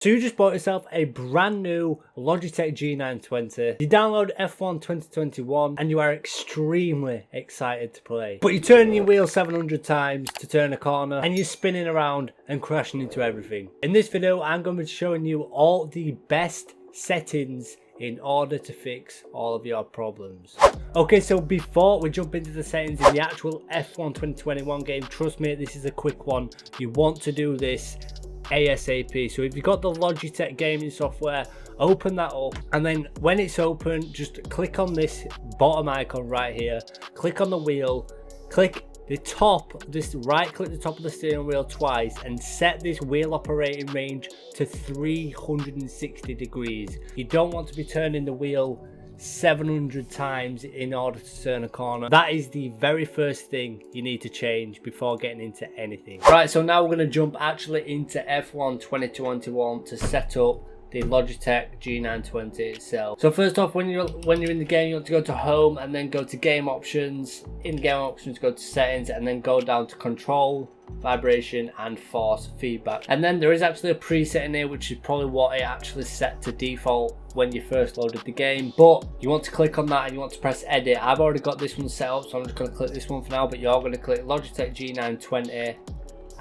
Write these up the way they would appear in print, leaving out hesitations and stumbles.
So you just bought yourself a brand new Logitech G920. You download F1 2021 and you are extremely excited to play. But you're turning your wheel 700 times to turn a corner and you're spinning around and crashing into everything. In this video, I'm going to be showing you all the best settings in order to fix all of your problems. Okay, so before we jump into the settings in the actual F1 2021 game, trust me, this is a quick one. You want to do this ASAP. So if you've got the Logitech gaming software, open that up, and then when it's open, just click on this bottom icon right here, click on the wheel, click the top, just right click the top of the steering wheel twice and set this wheel operating range to 360 degrees. You don't want to be turning the wheel 700 times in order to turn a corner. That is the very first thing you need to change before getting into anything. Right, so now we're going to jump actually into F1 2021 to set up the Logitech G920 itself. So first off, when you're in the game, you want to go to home and then go to game options. In game options, go to settings and then go down to control, vibration and force feedback. And then there is actually a preset in here, which is probably what it actually set to default when you first loaded the game, but you want to click on that and you want to press edit. I've already got this one set up, so I'm just going to click this one for now, but you're going to click Logitech G920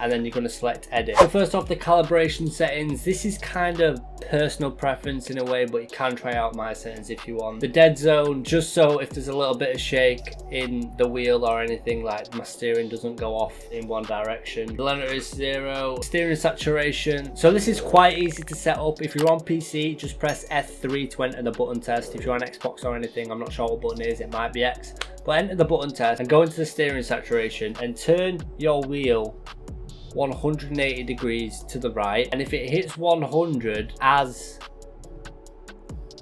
and then you're going to select edit. So first off, the calibration settings. This is kind of personal preference in a way, but you can try out my settings if you want. The dead zone, just so if there's a little bit of shake in the wheel or anything, like my steering doesn't go off in one direction. The limiter is 0. Steering saturation. So this is quite easy to set up. If you're on PC, just press F3 to enter the button test. If you're on Xbox or anything, I'm not sure what button it is, it might be X. But enter the button test and go into the steering saturation and turn your wheel 180 degrees to the right, and if it hits 100 as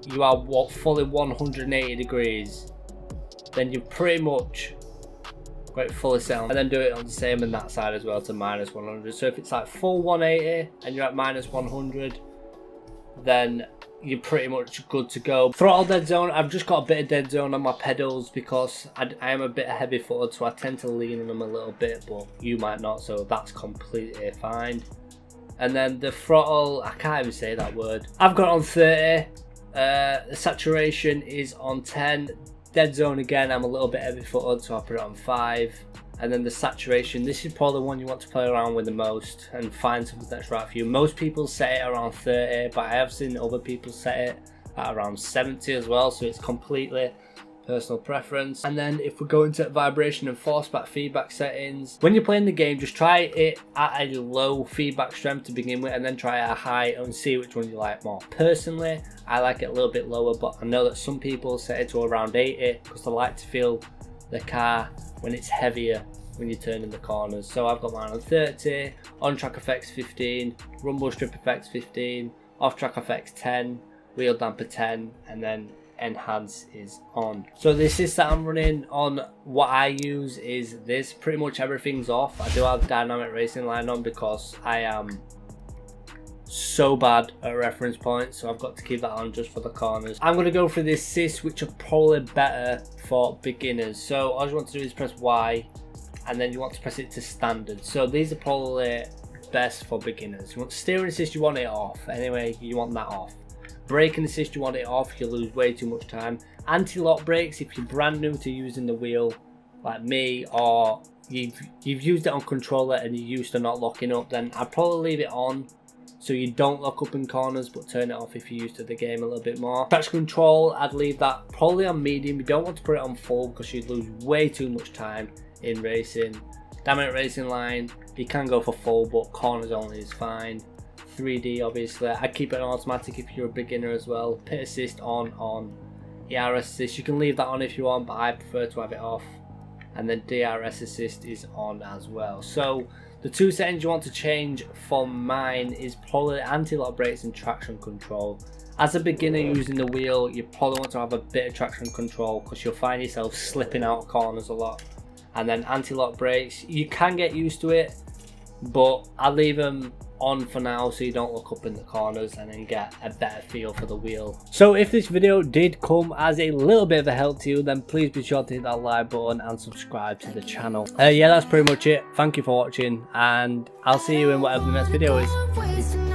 you are fully 180 degrees, then you've pretty much got it fully set on. And then do it on the same on that side as well to minus 100. So if it's like full 180 and you're at minus 100, then you're pretty much good to go. Throttle dead zone, I've just got a bit of dead zone on my pedals because I am a bit heavy footed, so I tend to lean on them a little bit, but you might not, so that's completely fine. And then the throttle, I can't even say that word, I've got it on 30. The saturation is on 10. Dead zone again, I'm a little bit heavy footed, so I put it on 5. And then the saturation, this is probably the one you want to play around with the most and find something that's right for you. Most people set it around 30, but I have seen other people set it at around 70 as well, so it's completely personal preference. And then if we go into vibration and force back feedback settings, when you're playing the game, just try it at a low feedback strength to begin with and then try it at a high and see which one you like more. Personally, I like it a little bit lower, but I know that some people set it to around 80 because they like to feel the car when it's heavier when you turn in the corners. So I've got mine on 30, on track effects 15, rumble strip effects 15, off track effects 10, wheel damper 10, and then enhance is on. So the assist that I'm running on, what I use is this. Pretty much everything's off. I do have dynamic racing line on because I am so bad at reference points, so I've got to keep that on just for the corners. I'm going to go for the assists, which are probably better for beginners. So all you want to do is press Y and then you want to press it to standard. So these are probably best for beginners. You want steering assist, you want it off. Anyway, you want that off. Braking assist, you want it off, you lose way too much time. Anti-lock brakes, if you're brand new to using the wheel like me, or you've used it on controller and you're used to not locking up, then I'd probably leave it on so you don't lock up in corners, but turn it off if you're used to the game a little bit more. Traction control, I'd leave that probably on medium. You don't want to put it on full because you'd lose way too much time in racing. Dynamic racing line, you can go for full, but corners only is fine. 3D, obviously, I keep it on automatic if you're a beginner as well. Pit assist on. ERS assist, you can leave that on if you want, but I prefer to have it off. And then DRS assist is on as well. So the two settings you want to change for mine is probably anti-lock brakes and traction control. As a beginner using the wheel, you probably want to have a bit of traction control because you'll find yourself slipping out of corners a lot. And then anti-lock brakes, you can get used to it, but I leave them on for now so you don't look up in the corners and then get a better feel for the wheel. So if this video did come as a little bit of a help to you, then please be sure to hit that like button and subscribe to the channel. Yeah, that's pretty much it. Thank you for watching and I'll see you in whatever the next video is. Peace.